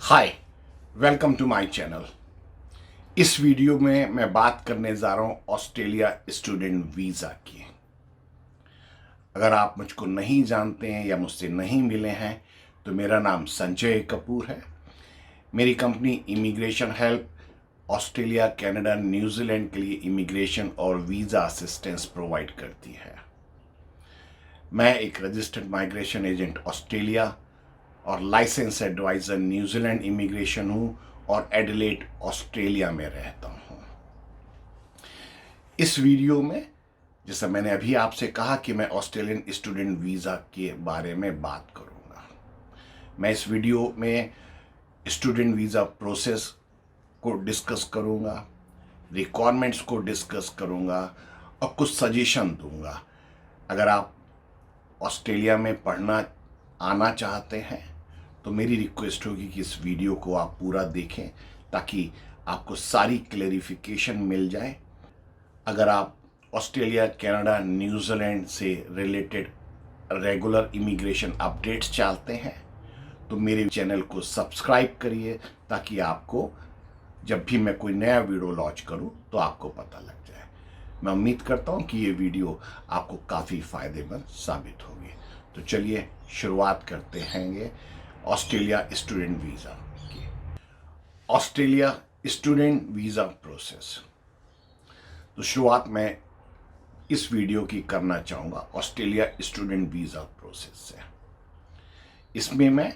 Hi, welcome to my channel. इस video में मैं बात करने जा रहा हूँ ऑस्ट्रेलिया स्टूडेंट वीज़ा की। अगर आप मुझको नहीं जानते हैं या मुझसे नहीं मिले हैं तो मेरा नाम संजय कपूर है। मेरी company immigration help Australia, Canada, New Zealand के लिए इमिग्रेशन और वीज़ा असिस्टेंस प्रोवाइड करती है। मैं एक रजिस्टर्ड माइग्रेशन एजेंट ऑस्ट्रेलिया और लाइसेंस एडवाइज़र न्यूजीलैंड इमिग्रेशन हूँ और एडिलेड ऑस्ट्रेलिया में रहता हूँ। इस वीडियो में जैसा मैंने अभी आपसे कहा कि मैं ऑस्ट्रेलियन स्टूडेंट वीज़ा के बारे में बात करूँगा। मैं इस वीडियो में स्टूडेंट वीज़ा प्रोसेस को डिस्कस करूँगा, रिक्वायरमेंट्स को डिस्कस करूँगा और कुछ सजेशन दूँगा। अगर आप ऑस्ट्रेलिया में पढ़ना आना चाहते हैं तो मेरी रिक्वेस्ट होगी कि इस वीडियो को आप पूरा देखें ताकि आपको सारी क्लेरिफिकेशन मिल जाए। अगर आप ऑस्ट्रेलिया, कनाडा, न्यूजीलैंड से रिलेटेड रेगुलर इमिग्रेशन अपडेट्स चाहते हैं तो मेरे चैनल को सब्सक्राइब करिए ताकि आपको जब भी मैं कोई नया वीडियो लॉन्च करूं तो आपको पता लग जाए। मैं उम्मीद करता हूं कि ये वीडियो आपको काफ़ी फ़ायदेमंद साबित होगी। तो चलिए शुरुआत करते हैं ऑस्ट्रेलिया स्टूडेंट वीज़ा की। Australia student visa process. तो शुरुआत मैं इस वीडियो की करना चाहूँगा ऑस्ट्रेलिया स्टूडेंट वीज़ा प्रोसेस से। इसमें मैं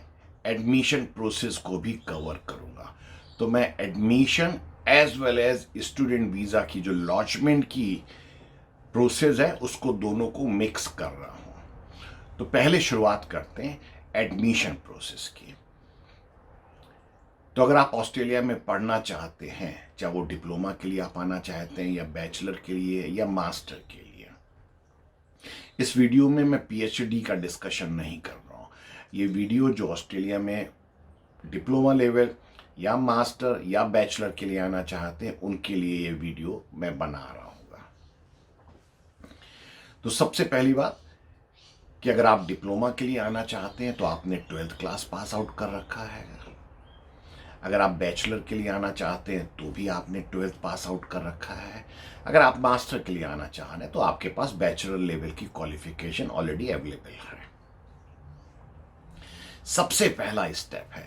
एडमिशन प्रोसेस को भी कवर करूँगा। तो मैं admission as well as student visa की जो लॉन्चमेंट की प्रोसेस है उसको दोनों को मिक्स कर रहा हूँ। तो पहले शुरुआत करते हैं एडमिशन प्रोसेस की। तो अगर आप ऑस्ट्रेलिया में पढ़ना चाहते हैं, चाहे वो डिप्लोमा के लिए आप आना चाहते हैं या बैचलर के लिए या मास्टर के लिए, इस वीडियो में मैं पीएचडी का डिस्कशन नहीं कर रहा हूँ। ये वीडियो जो ऑस्ट्रेलिया में डिप्लोमा लेवल या मास्टर या बैचलर के लिए आना चाहते हैं उनके लिए ये वीडियो मैं बना रहा हूँ। तो सबसे पहली बात कि अगर आप डिप्लोमा के लिए आना चाहते हैं तो आपने 12th क्लास पास आउट कर रखा है। अगर आप बैचलर के लिए आना चाहते हैं तो भी आपने 12th पास आउट कर रखा है। अगर आप मास्टर के लिए आना चाह रहे हैं तो आपके पास बैचलर लेवल की क्वालिफिकेशन ऑलरेडी अवेलेबल है। सबसे पहला स्टेप है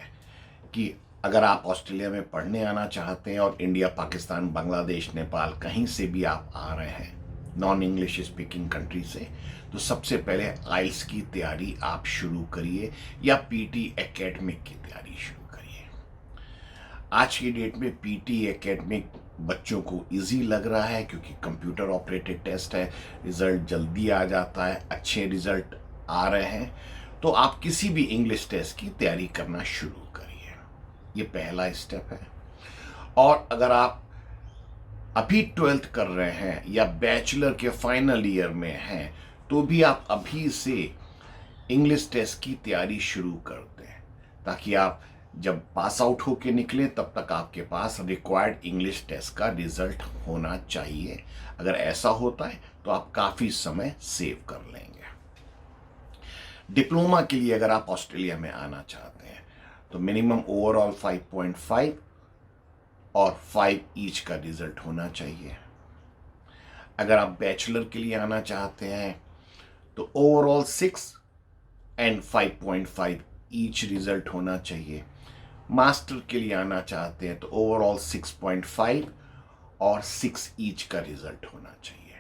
कि अगर आप ऑस्ट्रेलिया में पढ़ने आना चाहते हैं और इंडिया, पाकिस्तान, बांग्लादेश, नेपाल कहीं से भी आप आ रहे हैं नॉन इंग्लिश स्पीकिंग कंट्री से, तो सबसे पहले आइल्स की तैयारी आप शुरू करिए या पीटी एकेडमिक की तैयारी शुरू करिए। आज की डेट में पीटी एकेडमिक बच्चों को इजी लग रहा है क्योंकि कंप्यूटर ऑपरेटेड टेस्ट है, रिजल्ट जल्दी आ जाता है, अच्छे रिजल्ट आ रहे हैं। तो आप किसी भी इंग्लिश टेस्ट की तैयारी करना शुरू करिए। ये पहला स्टेप है। और अगर आप अभी 12th कर रहे हैं या बैचलर के फाइनल ईयर में हैं तो भी आप अभी से इंग्लिश टेस्ट की तैयारी शुरू कर दें ताकि आप जब पास आउट होके निकलें तब तक आपके पास रिक्वायर्ड इंग्लिश टेस्ट का रिजल्ट होना चाहिए। अगर ऐसा होता है तो आप काफ़ी समय सेव कर लेंगे। डिप्लोमा के लिए अगर आप ऑस्ट्रेलिया में आना चाहते हैं तो मिनिमम ओवरऑल 5.5 और 5 ईच का रिजल्ट होना चाहिए। अगर आप बैचलर के लिए आना चाहते हैं तो ओवरऑल 6 एंड 5.5 ईच रिजल्ट होना चाहिए। मास्टर के लिए आना चाहते हैं तो ओवरऑल 6.5 और 6 ईच का रिजल्ट होना चाहिए।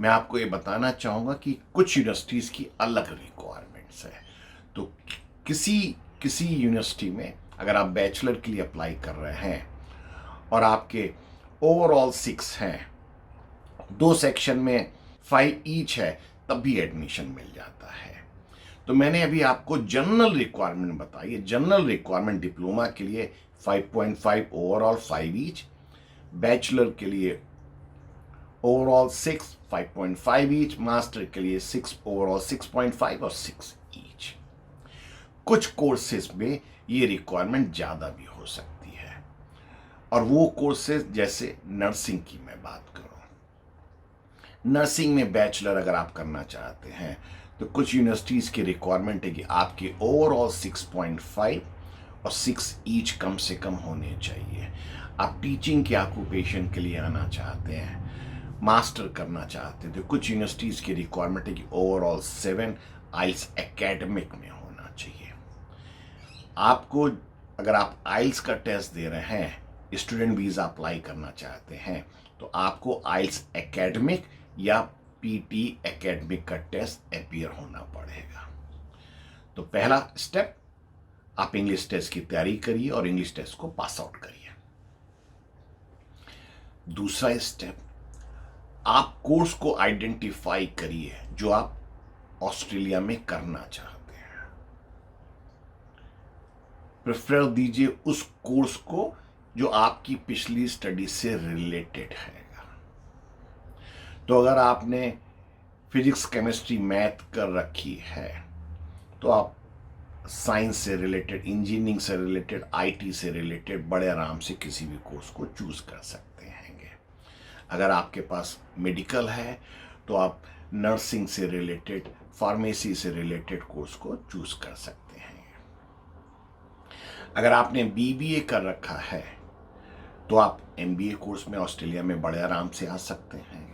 मैं आपको ये बताना चाहूँगा कि कुछ यूनिवर्सिटीज़ की अलग रिक्वायरमेंट्स है। तो किसी यूनिवर्सिटी में अगर आप बैचलर के लिए अप्लाई कर रहे हैं और आपके ओवरऑल 6 हैं, 2 सेक्शन में 5 ईच है, तब भी एडमिशन मिल जाता है। तो मैंने अभी आपको जनरल रिक्वायरमेंट बताई है। जनरल रिक्वायरमेंट डिप्लोमा के लिए 5.5 ओवरऑल 5 ईच, बैचलर के लिए ओवरऑल 6 5.5 ईच, मास्टर के लिए 6 ओवरऑल 6.5 और 6 ईच। कुछ कोर्सेज में ये रिक्वायरमेंट ज़्यादा भी हो सकती है और वो कोर्सेज जैसे नर्सिंग की मैं बात करूँ, नर्सिंग में बैचलर अगर आप करना चाहते हैं तो कुछ यूनिवर्सिटीज़ की रिक्वायरमेंट है कि आपके ओवरऑल 6.5 और 6 ईच कम से कम होने चाहिए। आप टीचिंग के ऑक्यूपेशन के लिए आना चाहते हैं, मास्टर करना चाहते थे, कुछ यूनिवर्सिटीज़ की रिक्वायरमेंट है कि ओवरऑल 7 आइल्स एकेडमिक में होना चाहिए। आपको अगर आप आइल्स का टेस्ट दे रहे हैं, स्टूडेंट वीज़ा अप्लाई करना चाहते हैं, तो आपको आइल्स एकेडमिक या पीटी एकेडमिक का टेस्ट अपीयर होना पड़ेगा। तो पहला स्टेप, आप इंग्लिश टेस्ट की तैयारी करिए और इंग्लिश टेस्ट को पास आउट करिए। दूसरा स्टेप, आप कोर्स को आइडेंटिफाई करिए जो आप ऑस्ट्रेलिया में करना चाहते हैं। प्रेफर दीजिए उस कोर्स को जो आपकी पिछली स्टडी से रिलेटेड है। तो अगर आपने फिजिक्स, केमिस्ट्री, मैथ कर रखी है तो आप साइंस से रिलेटेड, इंजीनियरिंग से रिलेटेड, आईटी से रिलेटेड बड़े आराम से किसी भी कोर्स को चूज कर सकते हैं। अगर आपके पास मेडिकल है तो आप नर्सिंग से रिलेटेड, फार्मेसी से रिलेटेड कोर्स को चूज कर सकते हैं। अगर आपने बीबीए कर रखा है तो आप एमबीए कोर्स में ऑस्ट्रेलिया में बड़े आराम से आ सकते हैं।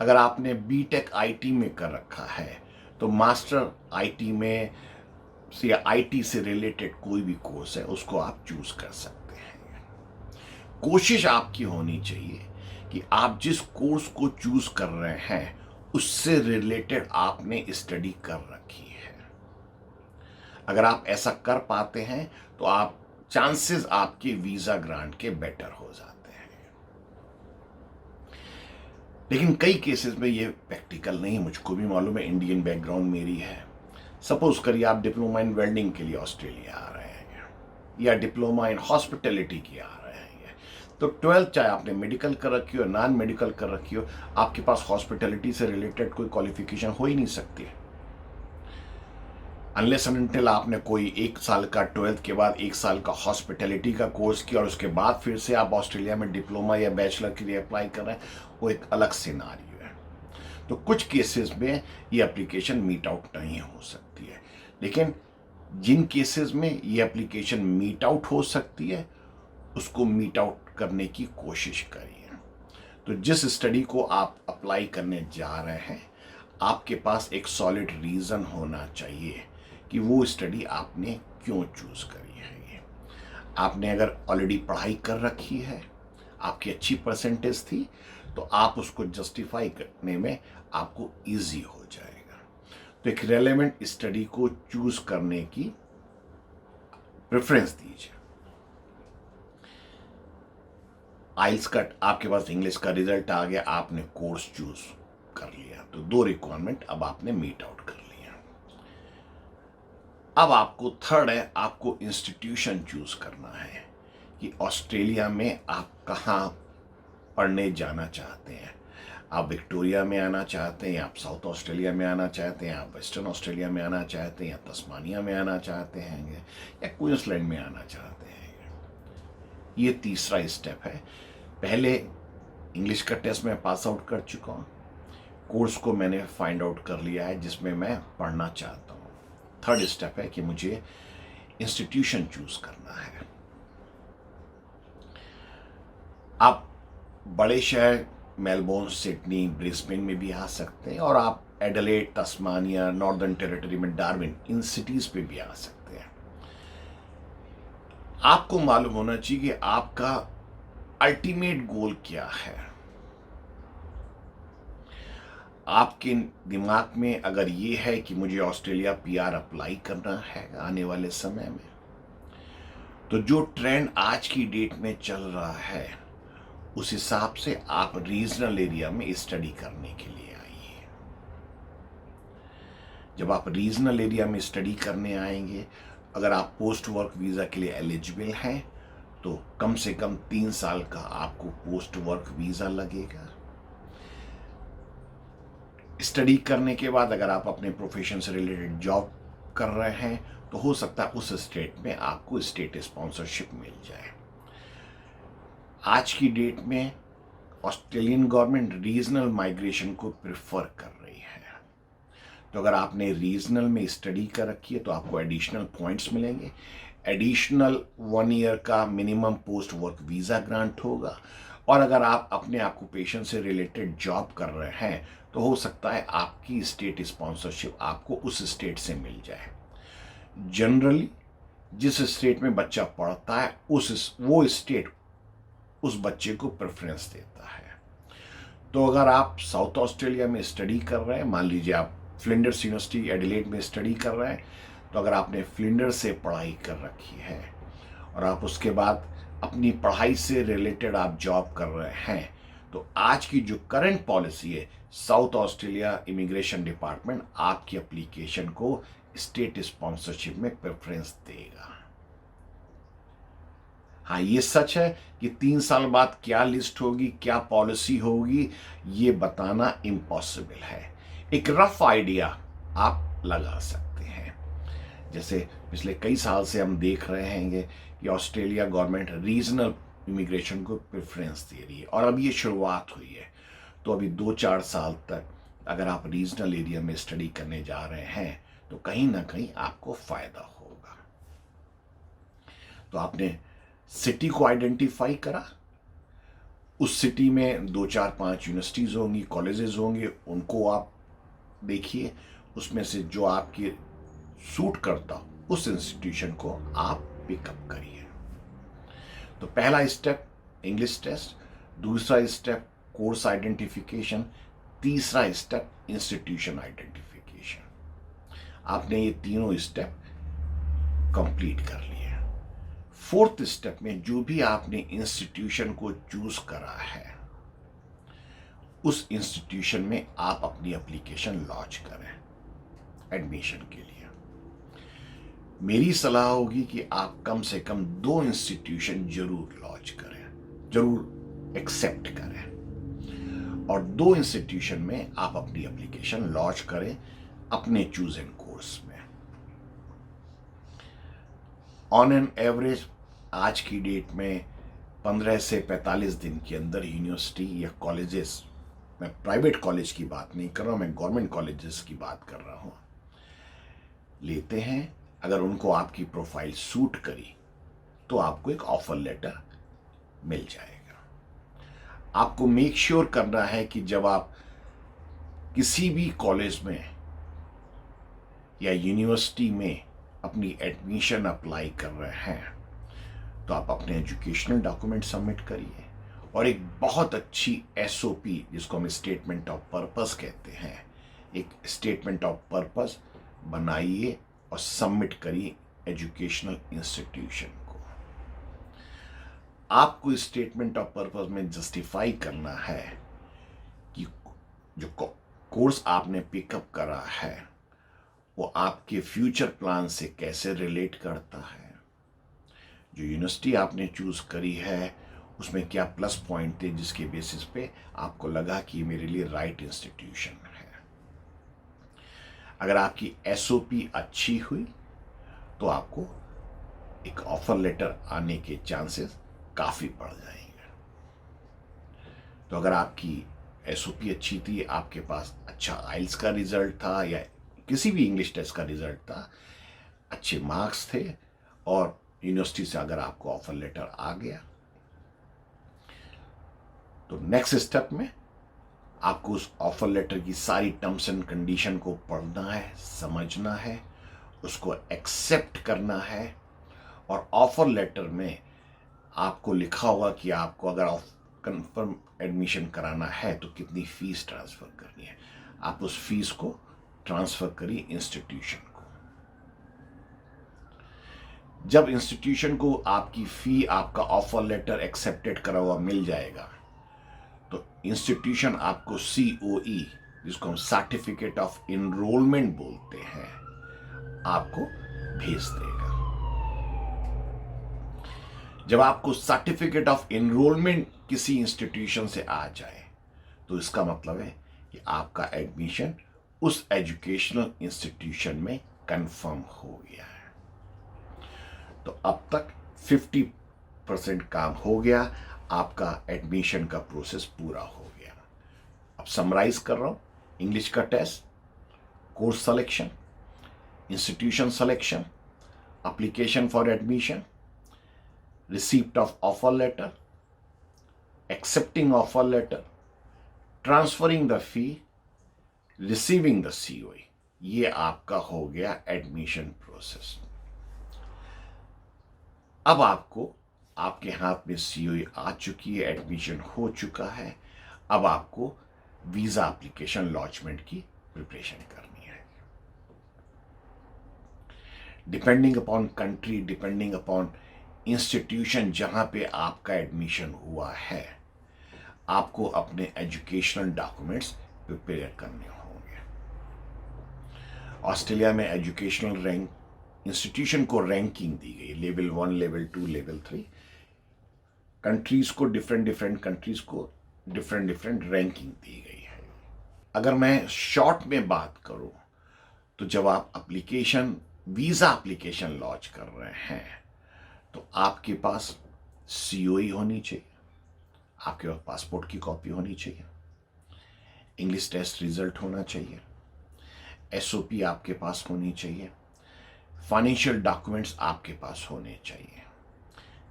अगर आपने बीटेक आईटी में कर रखा है तो मास्टर आईटी में या आईटी से रिलेटेड कोई भी कोर्स है उसको आप चूज कर सकते हैं। कोशिश आपकी होनी चाहिए कि आप जिस कोर्स को चूज कर रहे हैं उससे रिलेटेड आपने स्टडी कर रखी है। अगर आप ऐसा कर पाते हैं तो आप चांसेस आपके वीजा ग्रांट के बेटर हो जाते हैं। लेकिन कई केसेस में ये प्रैक्टिकल नहीं, मुझको भी मालूम है, इंडियन बैकग्राउंड मेरी है। सपोज करिए आप डिप्लोमा इन वेल्डिंग के लिए ऑस्ट्रेलिया आ रहे हैं या डिप्लोमा इन हॉस्पिटैलिटी की आ रहे हैं, तो 12th चाहे आपने मेडिकल कर रखी हो, नॉन मेडिकल कर रखी हो, आपके पास हॉस्पिटैलिटी से रिलेटेड कोई क्वालिफिकेशन हो ही नहीं सकती है अनलेस एंड अनटिल आपने कोई 1 साल का 12th के बाद 1 साल का हॉस्पिटैलिटी का कोर्स किया और उसके बाद फिर से आप ऑस्ट्रेलिया में डिप्लोमा या बैचलर के लिए अप्लाई कर रहे हैं, वो एक अलग सिनारियो है। तो कुछ केसेस में ये एप्लीकेशन मीट आउट नहीं हो सकती है, लेकिन जिन केसेस में ये एप्लीकेशन मीट आउट हो सकती है उसको मीट आउट करने की कोशिश करिए। तो जिस स्टडी को आप अप्लाई करने जा रहे हैं आपके पास एक सॉलिड रीज़न होना चाहिए कि वो स्टडी आपने क्यों चूज करी है। ये आपने अगर ऑलरेडी पढ़ाई कर रखी है, आपकी अच्छी परसेंटेज थी, तो आप उसको जस्टिफाई करने में आपको इजी हो जाएगा। तो एक रेलेवेंट स्टडी को चूज करने की प्रेफरेंस दीजिए। आइल्स का आपके पास इंग्लिश का रिजल्ट आ गया, आपने कोर्स चूज कर लिया, तो 2 रिक्वायरमेंट अब आपने मीट आउट कर लिया। अब आपको थर्ड है, आपको इंस्टीट्यूशन चूज करना है कि ऑस्ट्रेलिया में आप कहाँ पढ़ने जाना चाहते हैं। आप विक्टोरिया में आना चाहते हैं, आप साउथ ऑस्ट्रेलिया में आना चाहते हैं, आप वेस्टर्न ऑस्ट्रेलिया में आना चाहते हैं, या तस्मानिया में आना चाहते हैं, या क्वींसलैंड में आना चाहते हैं। ये तीसरा स्टेप है। पहले इंग्लिश का टेस्ट मैं पास आउट कर चुका हूँ, कोर्स को मैंने फाइंड आउट कर लिया है जिसमें मैं पढ़ना चाहता हूँ। थर्ड स्टेप है कि मुझे इंस्टीट्यूशन चूज करना है। आप बड़े शहर मेलबोर्न, सिडनी, ब्रिस्बेन में भी आ सकते हैं, और आप एडिलेड, तस्मानिया, नॉर्दर्न टेरिटरी में डार्विन, इन सिटीज पे भी आ सकते हैं। आपको मालूम होना चाहिए कि आपका अल्टीमेट गोल क्या है। आपके दिमाग में अगर ये है कि मुझे ऑस्ट्रेलिया पीआर अप्लाई करना है आने वाले समय में, तो जो ट्रेंड आज की डेट में चल रहा है उस हिसाब से आप रीजनल एरिया में स्टडी करने के लिए आइए। जब आप रीजनल एरिया में स्टडी करने आएंगे, अगर आप पोस्ट वर्क वीज़ा के लिए एलिजिबल हैं तो कम से कम 3 साल का आपको पोस्ट वर्क वीज़ा लगेगा। स्टडी करने के बाद अगर आप अपने प्रोफेशन से रिलेटेड जॉब कर रहे हैं तो हो सकता है उस स्टेट में आपको स्टेट स्पॉन्सरशिप मिल जाए। आज की डेट में ऑस्ट्रेलियन गवर्नमेंट रीजनल माइग्रेशन को प्रेफर कर रही है, तो अगर आपने रीजनल में स्टडी कर रखी है तो आपको एडिशनल पॉइंट्स मिलेंगे। एडिशनल 1 ईयर का minimum post work visa grant होगा। और अगर आप अपने ऑक्यूपेशन से रिलेटेड जॉब कर रहे हैं तो हो सकता है आपकी स्टेट स्पॉन्सरशिप आपको उस स्टेट से मिल जाए। जनरली जिस स्टेट में बच्चा पढ़ता है वो स्टेट उस बच्चे को प्रेफरेंस देता है। तो अगर आप साउथ ऑस्ट्रेलिया में स्टडी कर रहे हैं, मान लीजिए आप फ्लिंडर्स यूनिवर्सिटी एडिलेड में स्टडी कर रहे हैं, तो अगर आपने फ्लिंडर से पढ़ाई कर रखी है और आप उसके बाद अपनी पढ़ाई से रिलेटेड आप जॉब कर रहे हैं, तो आज की जो करंट पॉलिसी है, साउथ ऑस्ट्रेलिया इमिग्रेशन डिपार्टमेंट आपकी एप्लीकेशन को स्टेट स्पॉन्सरशिप में प्रेफरेंस देगा। हाँ, ये सच है कि 3 साल बाद क्या लिस्ट होगी, क्या पॉलिसी होगी, ये बताना इम्पॉसिबल है। एक रफ आइडिया आप लगा सकते हैं। जैसे पिछले कई साल से हम देख रहे हैं कि ऑस्ट्रेलिया गवर्नमेंट रीजनल इमिग्रेशन को प्रेफरेंस दे रही है और अब ये शुरुआत हुई है। तो अभी 2-4 साल तक अगर आप रीजनल एरिया में स्टडी करने जा रहे हैं तो कहीं ना कहीं आपको फायदा होगा। तो आपने सिटी को आइडेंटिफाई करा, उस सिटी में 2-4-5 यूनिवर्सिटीज होंगी, कॉलेजेस होंगे, उनको आप देखिए, उसमें से जो आपके सूट करता उस इंस्टीट्यूशन को आप पिकअप करिए। तो पहला स्टेप इंग्लिश टेस्ट, दूसरा स्टेप कोर्स आइडेंटिफिकेशन, तीसरा स्टेप इंस्टीट्यूशन आइडेंटिफिकेशन। आपने ये तीनों स्टेप कंप्लीट कर लिए। फोर्थ स्टेप में जो भी आपने इंस्टीट्यूशन को चूज करा है, उस इंस्टीट्यूशन में आप अपनी एप्लीकेशन लॉन्च करें एडमिशन के लिए। मेरी सलाह होगी कि आप कम से कम 2 इंस्टीट्यूशन जरूर लॉन्च करें, जरूर एक्सेप्ट करें, और 2 इंस्टीट्यूशन में आप अपनी एप्लीकेशन लॉन्च करें अपने चूजन कोर्स में। ऑन एन एवरेज आज की डेट में 15 से 45 दिन के अंदर यूनिवर्सिटी या कॉलेजेस, मैं प्राइवेट कॉलेज की बात नहीं कर रहा हूं, मैं गवर्नमेंट कॉलेजेस की बात कर रहा हूं, लेते हैं। अगर उनको आपकी प्रोफाइल सूट करी तो आपको एक ऑफर लेटर मिल जाएगा। आपको मेक श्योर करना है कि जब आप किसी भी कॉलेज में या यूनिवर्सिटी में अपनी एडमिशन अप्लाई कर रहे हैं तो आप अपने एजुकेशनल डॉक्यूमेंट सबमिट करिए और एक बहुत अच्छी SOP, जिसको हम स्टेटमेंट ऑफ पर्पस कहते हैं, एक स्टेटमेंट ऑफ पर्पस बनाइए और सबमिट करिए एजुकेशनल इंस्टीट्यूशन को। आपको स्टेटमेंट ऑफ पर्पस में जस्टिफाई करना है कि जो कोर्स आपने पिकअप करा है वो आपके फ्यूचर प्लान से कैसे रिलेट करता है, जो यूनिवर्सिटी आपने चूज करी है उसमें क्या प्लस पॉइंट थे जिसके बेसिस पे आपको लगा कि मेरे लिए राइट इंस्टीट्यूशन है। अगर आपकी SOP अच्छी हुई तो आपको एक ऑफर लेटर आने के चांसेस काफी बढ़ जाएंगे। तो अगर आपकी SOP अच्छी थी, आपके पास अच्छा IELTS का रिजल्ट था या किसी भी इंग्लिश टेस्ट का रिजल्ट था, अच्छे मार्क्स थे और यूनिवर्सिटी से अगर आपको ऑफर लेटर आ गया, तो नेक्स्ट स्टेप में आपको उस ऑफर लेटर की सारी टर्म्स एंड कंडीशन को पढ़ना है, समझना है, उसको एक्सेप्ट करना है। और ऑफर लेटर में आपको लिखा होगा कि आपको अगर कंफर्म एडमिशन कराना है तो कितनी फीस ट्रांसफर करनी है। आप उस फीस को ट्रांसफर करिए इंस्टीट्यूशन को। जब इंस्टीट्यूशन को आपकी फी, आपका ऑफर लेटर एक्सेप्टेड करा हुआ मिल जाएगा तो इंस्टीट्यूशन आपको COE, जिसको हम सर्टिफिकेट ऑफ इनरोलमेंट बोलते हैं, आपको भेज देगा। जब आपको सर्टिफिकेट ऑफ इनरोलमेंट किसी इंस्टीट्यूशन से आ जाए तो इसका मतलब है कि आपका एडमिशन उस एजुकेशनल इंस्टीट्यूशन में कंफर्म हो गया है। तो अब तक 50% काम हो गया, आपका एडमिशन का प्रोसेस पूरा हो गया। अब समराइज कर रहा हूं, इंग्लिश का test, course selection, institution selection, application for admission, receipt of offer letter, accepting offer letter, transferring the fee, receiving the COE. ये आपका हो गया एडमिशन प्रोसेस। अब आपको आपके हाथ में COE आ चुकी है, एडमिशन हो चुका है। अब आपको वीजा एप्लीकेशन लॉन्चमेंट की प्रिपरेशन करनी है। Depending upon country, depending upon institution जहां पे आपका एडमिशन हुआ है, आपको अपने एजुकेशनल डॉक्यूमेंट्स प्रिपेयर करने होंगे। ऑस्ट्रेलिया में एजुकेशनल रैंक इंस्टीट्यूशन को रैंकिंग दी गई, लेवल 1, लेवल 2, लेवल 3। कंट्रीज को डिफरेंट कंट्रीज को डिफरेंट रैंकिंग दी गई है। अगर मैं शॉर्ट में बात करूं तो जब आप वीजा एप्लीकेशन लॉन्च कर रहे हैं तो आपके पास COE होनी चाहिए, आपके पास पासपोर्ट की कॉपी होनी चाहिए, इंग्लिश टेस्ट रिजल्ट होना चाहिए, SOP आपके पास होनी चाहिए, फाइनेंशियल डॉक्यूमेंट्स आपके पास होने चाहिए।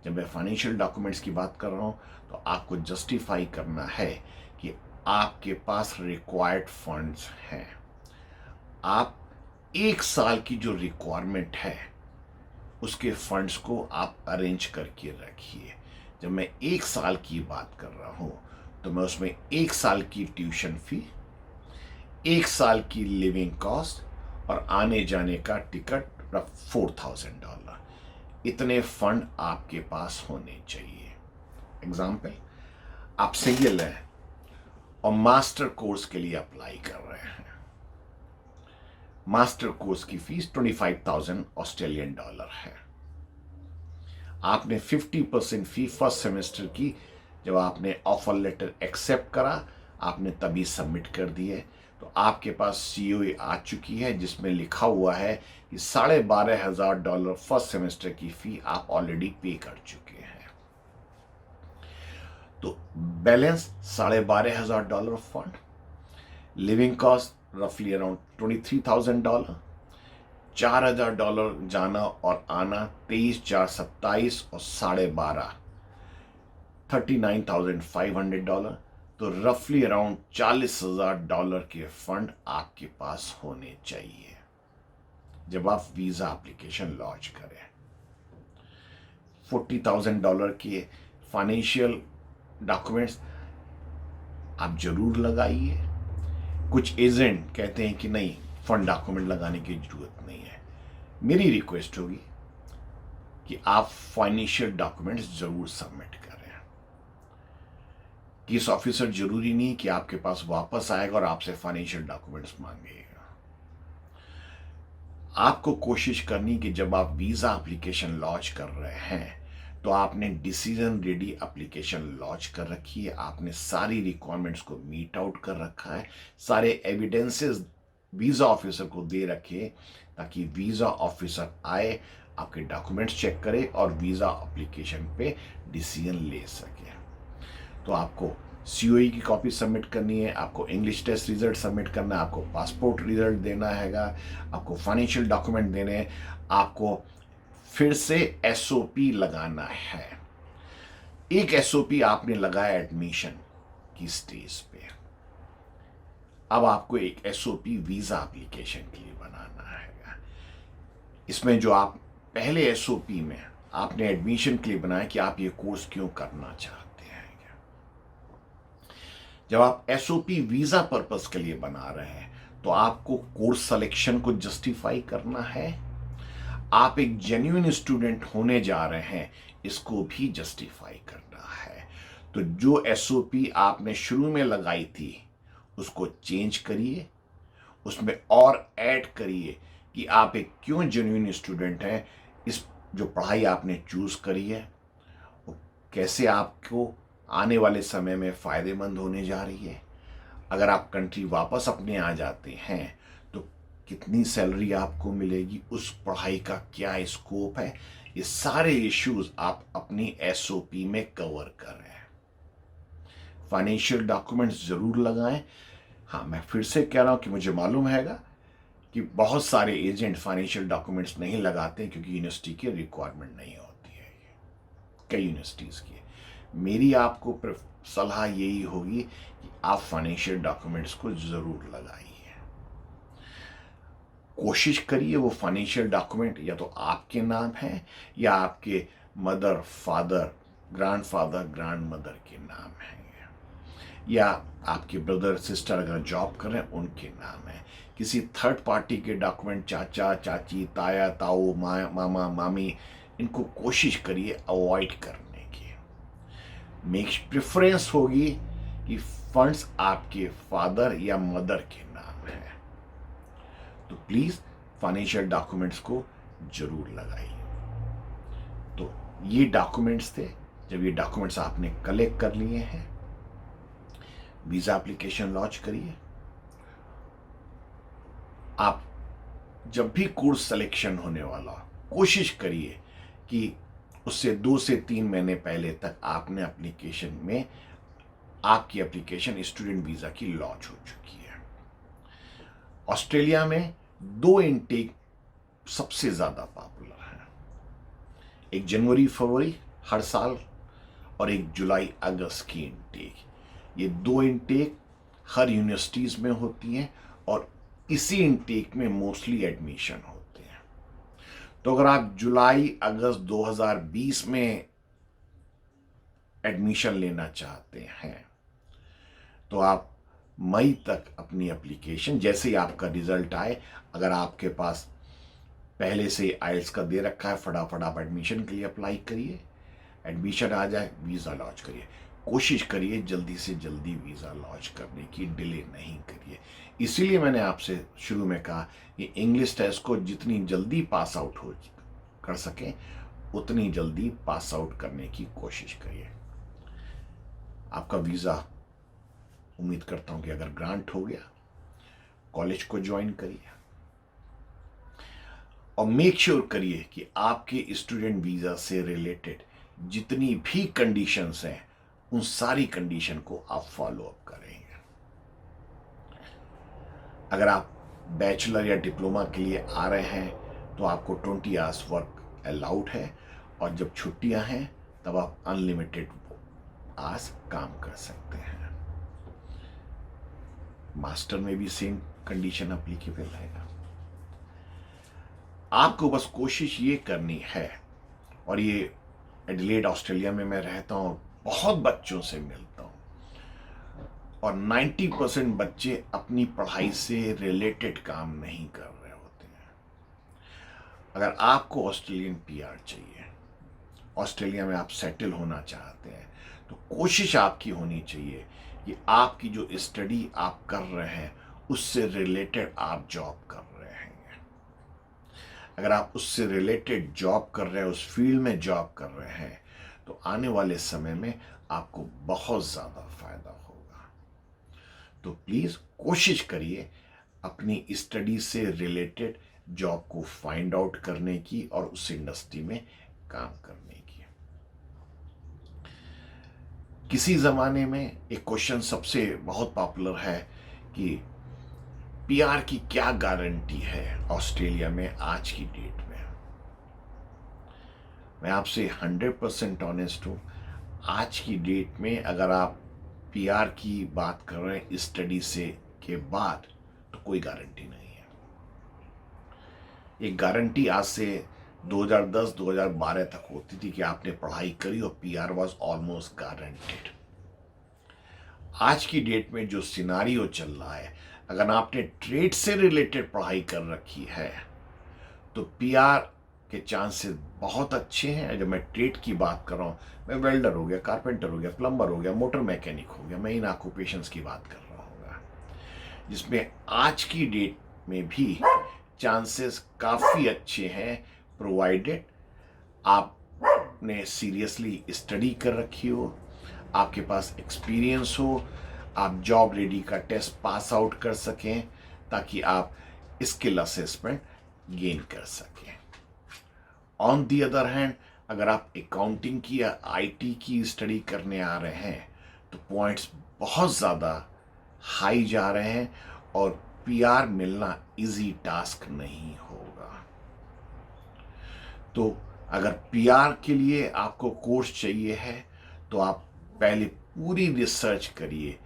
जब मैं फाइनेंशियल डॉक्यूमेंट्स की बात कर रहा हूं तो आपको जस्टिफाई करना है कि आपके पास रिक्वायर्ड फंड्स हैं। आप 1 साल की जो रिक्वायरमेंट है उसके फंड्स को आप अरेंज करके रखिए। जब मैं 1 साल की बात कर रहा हूं तो मैं उसमें 1 साल की ट्यूशन फी, 1 साल की लिविंग कॉस्ट और आने जाने का टिकट $4,000, इतने फंड आपके पास होने चाहिए। एग्जाम्पल, आप सिंगल हैं और मास्टर कोर्स के लिए अप्लाई कर रहे हैं। मास्टर कोर्स की फीस $25,000 है। आपने 50% फी फर्स्ट सेमेस्टर की जब आपने ऑफर लेटर एक्सेप्ट करा, आपने तभी सबमिट कर दिए, तो आपके पास COE आ चुकी है जिसमें लिखा हुआ है कि $12,500 फर्स्ट सेमेस्टर की फी आप ऑलरेडी पे कर चुके हैं। तो बैलेंस $12,500 फंड, लिविंग कॉस्ट रफली अराउंड $23,000, $4,000 जाना और आना, 23, 4, 27 और 12.5 $39,500। तो रफली अराउंड $40,000 के फंड आपके पास होने चाहिए जब आप वीजा एप्लीकेशन लॉन्च करें। $40,000 के फाइनेंशियल डॉक्यूमेंट्स आप जरूर लगाइए। कुछ एजेंट कहते हैं कि नहीं, फंड डॉक्यूमेंट लगाने की जरूरत नहीं है। मेरी रिक्वेस्ट होगी कि आप फाइनेंशियल डॉक्यूमेंट्स जरूर सबमिट करें। केस ऑफिसर जरूरी नहीं कि आपके पास वापस आएगा और आपसे फाइनेंशियल डॉक्यूमेंट्स मांगेगा। आपको कोशिश करनी कि जब आप वीजा एप्लीकेशन लॉन्च कर रहे हैं तो आपने डिसीजन रेडी एप्लीकेशन लॉन्च कर रखी है, आपने सारी रिक्वायरमेंट्स को मीट आउट कर रखा है, सारे एविडेंसेस वीजा ऑफिसर को दे रखे ताकि वीजा ऑफिसर आए, आपके डॉक्यूमेंट्स चेक करे और वीजा एप्लीकेशन पे डिसीजन ले सके। तो आपको COE की कॉपी सबमिट करनी है, आपको इंग्लिश टेस्ट रिजल्ट सबमिट करना है, आपको पासपोर्ट रिजल्ट देना हैगा, आपको फाइनेंशियल डॉक्यूमेंट देने हैं, आपको फिर से SOP लगाना है। एक SOP आपने लगाया एडमिशन की स्टेज पे, अब आपको एक SOP वीजा एप्लीकेशन के लिए बनाना है। इसमें जो आप पहले SOP में आपने एडमिशन के लिए बनाया कि आप ये कोर्स क्यों करना चाहते हैं। जब आप SOP वीजा पर्पस के लिए बना रहे हैं तो आपको कोर्स सिलेक्शन को जस्टिफाई करना है, आप एक जेन्युइन स्टूडेंट होने जा रहे हैं इसको भी जस्टिफाई करना है। तो जो SOP आपने शुरू में लगाई थी उसको चेंज करिए, उसमें और ऐड करिए कि आप एक क्यों जेन्युइन स्टूडेंट हैं, इस जो पढ़ाई आपने चूज करी है वो कैसे आपको आने वाले समय में फायदेमंद होने जा रही है। अगर आप कंट्री वापस अपने आ जाते हैं तो कितनी सैलरी आपको मिलेगी, उस पढ़ाई का क्या स्कोप है, ये सारे इश्यूज आप अपनी SOP में कवर कर रहे हैं। फाइनेंशियल डॉक्यूमेंट्स जरूर लगाएं। हाँ, मैं फिर से कह रहा हूं कि मुझे मालूम हैगा कि बहुत सारे एजेंट फाइनेंशियल डॉक्यूमेंट्स नहीं लगाते क्योंकि यूनिवर्सिटी की रिक्वायरमेंट नहीं होती है, कई यूनिवर्सिटीज़ की। मेरी आपको सलाह यही होगी कि आप फाइनेंशियल डॉक्यूमेंट्स को ज़रूर लगाइए। कोशिश करिए वो फाइनेंशियल डॉक्यूमेंट या तो आपके नाम है या आपके मदर, फादर, ग्रैंडफादर, ग्रैंडमदर के नाम है, या आपके ब्रदर सिस्टर अगर जॉब कर रहे हैं उनके नाम है। किसी थर्ड पार्टी के डॉक्यूमेंट, चाचा चाची, ताया ताऊ, मामा मामी, इनको कोशिश करिए अवॉइड करने की। मेक प्रेफरेंस होगी कि फंड्स आपके फादर या मदर के नाम है, तो प्लीज फाइनेंशियल डॉक्यूमेंट्स को जरूर लगाइए। तो ये डॉक्यूमेंट्स थे। जब ये डॉक्यूमेंट्स आपने कलेक्ट कर लिए हैं, वीजा एप्लीकेशन लॉन्च करिए। आप जब भी कोर्स सिलेक्शन होने वाला, कोशिश करिए कि उससे 2 से 3 महीने पहले तक आपने एप्लीकेशन में आपकी एप्लीकेशन स्टूडेंट वीजा की लॉन्च हो चुकी है। ऑस्ट्रेलिया में 2 इनटेक सबसे ज्यादा पॉपुलर है, एक जनवरी फरवरी हर साल और एक जुलाई अगस्त की इनटेक। ये 2 इनटेक हर यूनिवर्सिटीज में होती हैं और इसी इनटेक में मोस्टली एडमिशन होते हैं। तो अगर आप जुलाई अगस्त 2020 में एडमिशन लेना चाहते हैं तो आप मई तक अपनी एप्लीकेशन, जैसे ही आपका रिजल्ट आए, अगर आपके पास पहले से आइल्स का दे रखा है, फटाफट आप एडमिशन के लिए अप्लाई करिए। एडमिशन आ जाए, वीज़ा लॉन्च करिए। कोशिश करिए जल्दी से जल्दी वीज़ा लॉन्च करने की, डिले नहीं करिए। इसीलिए मैंने आपसे शुरू में कहा कि इंग्लिश टेस्ट को जितनी जल्दी पास आउट हो कर सकें उतनी जल्दी पास आउट करने की कोशिश करिए। आपका वीज़ा उम्मीद करता हूं कि अगर ग्रांट हो गया, कॉलेज को ज्वाइन करिए और मेक श्योर करिए कि आपके स्टूडेंट वीज़ा से रिलेटेड जितनी भी कंडीशंस हैं उन सारी कंडीशन को आप फॉलो अप करेंगे। अगर आप बैचलर या डिप्लोमा के लिए आ रहे हैं तो आपको 20 आवर्स वर्क अलाउड है, और जब छुट्टियां हैं तब आप अनलिमिटेड आवर्स काम कर सकते हैं। मास्टर में भी सेम कंडीशन अप्लीकेबल है। आपको बस कोशिश ये करनी है, और ये एडिलेड ऑस्ट्रेलिया में मैं रहता हूं, बहुत बच्चों से मिलता हूं और 90% बच्चे अपनी पढ़ाई से रिलेटेड काम नहीं कर रहे होते हैं। अगर आपको ऑस्ट्रेलियन पीआर चाहिए, ऑस्ट्रेलिया में आप सेटल होना चाहते हैं, तो कोशिश आपकी होनी चाहिए कि आपकी जो स्टडी आप कर रहे हैं उससे रिलेटेड आप जॉब कर रहे हैं। अगर आप उससे रिलेटेड जॉब कर रहे हैं, उस फील्ड में जॉब कर रहे हैं, तो आने वाले समय में आपको बहुत ज़्यादा फायदा होगा। तो प्लीज़ कोशिश करिए अपनी स्टडी से रिलेटेड जॉब को फाइंड आउट करने की और उस इंडस्ट्री में काम करने की। किसी ज़माने में एक क्वेश्चन सबसे बहुत पॉपुलर है कि पीआर की क्या गारंटी है ऑस्ट्रेलिया में आज की डेट में। मैं आपसे 100% ऑनेस्ट हूँ, आज की डेट में अगर आप पीआर की बात कर रहे हैं स्टडी से के बाद, तो कोई गारंटी नहीं है। एक गारंटी आज से 2010-2012 तक होती थी कि आपने पढ़ाई करी और पीआर वाज ऑलमोस्ट गारंटेड। आज की डेट में जो सिनारियो चल रहा है, अगर आपने ट्रेड से रिलेटेड पढ़ाई कर रखी है तो पीआर के चांसेस बहुत अच्छे हैं। जब मैं ट्रेड की बात कर रहा हूँ, मैं वेल्डर हो गया, कारपेंटर हो गया, प्लम्बर हो गया, मोटर मैकेनिक हो गया, मैं इन ऑक्यूपेशंस की बात कर रहा हूँ, जिसमें आज की डेट में भी चांसेस काफ़ी अच्छे हैं, प्रोवाइडेड आपने सीरियसली स्टडी कर रखी हो, आपके पास एक्सपीरियंस हो, आप जॉब रेडी का टेस्ट पास आउट कर सकें ताकि आप स्किल असेसमेंट गेन कर सकें। ऑन दी अदर हैंड, अगर आप अकाउंटिंग की या आईटी की स्टडी करने आ रहे हैं तो पॉइंट्स बहुत ज़्यादा हाई जा रहे हैं और पीआर मिलना इजी टास्क नहीं होगा। तो अगर पीआर के लिए आपको कोर्स चाहिए है तो आप पहले पूरी रिसर्च करिए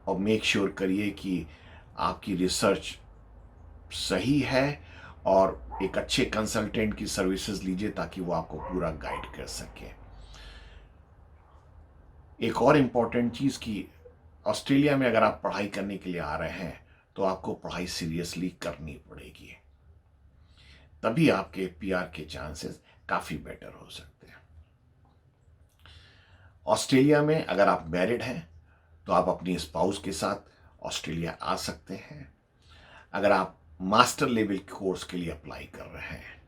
और मेक श्योर करिए कि आपकी रिसर्च सही है और एक अच्छे कंसल्टेंट की सर्विसेज लीजिए ताकि वो आपको पूरा गाइड कर सके। एक और इम्पॉर्टेंट चीज़ कि ऑस्ट्रेलिया में अगर आप पढ़ाई करने के लिए आ रहे हैं तो आपको पढ़ाई सीरियसली करनी पड़ेगी, तभी आपके पीआर के चांसेस काफ़ी बेटर हो सकते हैं। ऑस्ट्रेलिया में अगर आप मैरिड हैं तो आप अपनी स्पाउस के साथ ऑस्ट्रेलिया आ सकते हैं। अगर आप मास्टर लेवल कोर्स के लिए अप्लाई कर रहे हैं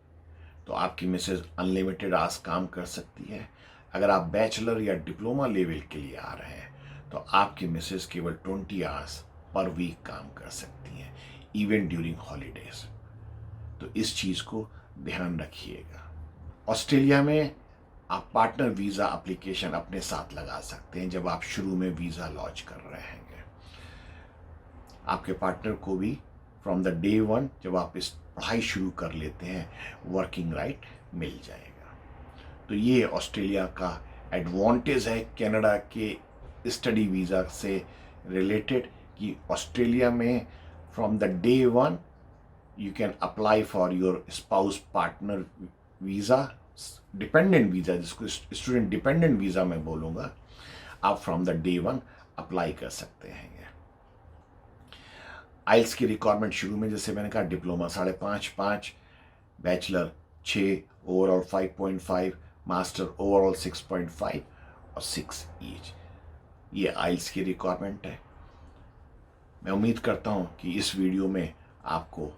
तो आपकी मिसेज अनलिमिटेड आवर्स काम कर सकती है। अगर आप बैचलर या डिप्लोमा लेवल के लिए आ रहे हैं तो आपकी मिसेज केवल 20 आवर्स पर वीक काम कर सकती हैं, इवन ड्यूरिंग हॉलीडेज। तो इस चीज़ को ध्यान रखिएगा। ऑस्ट्रेलिया में आप पार्टनर वीज़ा एप्लीकेशन अपने साथ लगा सकते हैं जब आप शुरू में वीज़ा लॉन्च कर रहे हैं। आपके पार्टनर को भी फ्रॉम द डे वन जब आप इस पढ़ाई शुरू कर लेते हैं वर्किंग राइट मिल जाएगा। तो ये ऑस्ट्रेलिया का एडवांटेज है कनाडा के स्टडी वीज़ा से रिलेटेड कि ऑस्ट्रेलिया में from the day one you can apply for your spouse partner visa, dependent visa जिसको स्टूडेंट डिपेंडेंट वीज़ा मैं बोलूँगा, आप from the day one apply कर सकते हैं। आइल्स की रिक्वायरमेंट शुरू में जैसे मैंने कहा diploma 5.5, bachelor 6, overall 5.5, master overall 6.5 और 6 ईच। ये आइल्स की रिक्वायरमेंट है। मैं उम्मीद करता हूँ कि इस वीडियो में आपको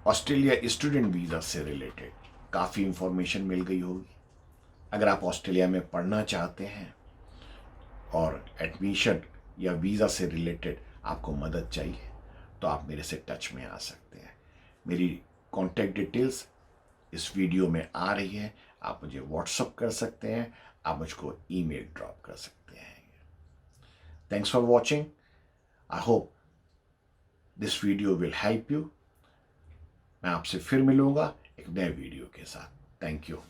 ऑस्ट्रेलिया स्टूडेंट वीज़ा से रिलेटेड काफ़ी इंफॉर्मेशन मिल गई होगी। अगर आप ऑस्ट्रेलिया में पढ़ना चाहते हैं और एडमिशन या वीज़ा से रिलेटेड आपको मदद चाहिए तो आप मेरे से टच में आ सकते हैं। मेरी कॉन्टैक्ट डिटेल्स इस वीडियो में आ रही है, आप मुझे व्हाट्सअप कर सकते हैं, आप मुझको ईमेल ड्रॉप कर सकते हैं। Thanks for watching. I hope this video will help you. मैं आपसे फिर मिलूंगा एक नए वीडियो के साथ। Thank you.